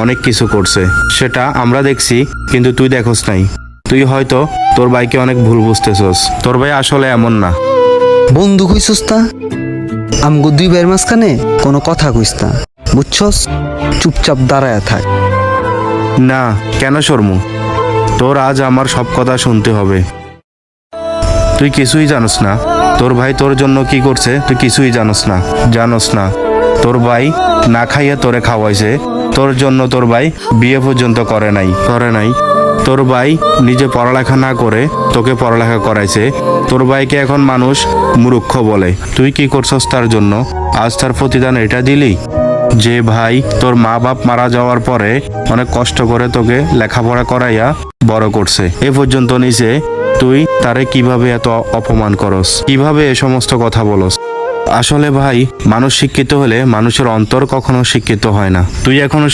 অনেক কিছু করছে, সেটা আমরা দেখছি, কিন্তু তুই দেখোস নাই। তুই হয়তো তোর ভাইকে অনেক ভুল বুঝতেছস। তোর ভাই আসলে এমন না। বন্ধু কইছস তা? আমগো দুই ভাইয়ের মাঝখানে কোনো কথা কইস না, বুঝছস? চুপচাপ দাঁড়ায় থাক। না, কেন শর্মু? তোর আজ আমার সব কথা শুনতে হবে। তুই কিছুই জানোস না তোর ভাই তোর জন্য কি করছে। তুই কিছুই জানোস না। তোর ভাই না খাইয়ে তোরে খাওয়াইছে। তোর জন্য তোর ভাই বিয়ে পর্যন্ত করে নাই। তোর ভাই নিজে পড়ালেখা না করে তোকে পড়ালেখা করাইছে। তোর ভাইকে এখন মানুষ মূর্খ বলে। তুই কি করছস তার জন্য? আজ তার প্রতিদান এটা দিলি? যে ভাই তোর মা বাপ মারা যাওয়ার পরে অনেক কষ্ট করে তোকে লেখাপড়া করাইয়া বড় করছে, এ পর্যন্ত নিচে, তুই তারে কিভাবে এত অপমান করস? কিভাবে এ সমস্ত কথা বলস? আসলে ভাই, মানুষ শিক্ষিত হলে মানুষের অন্তর কখনো শিক্ষিত হয় না। তুই এখনো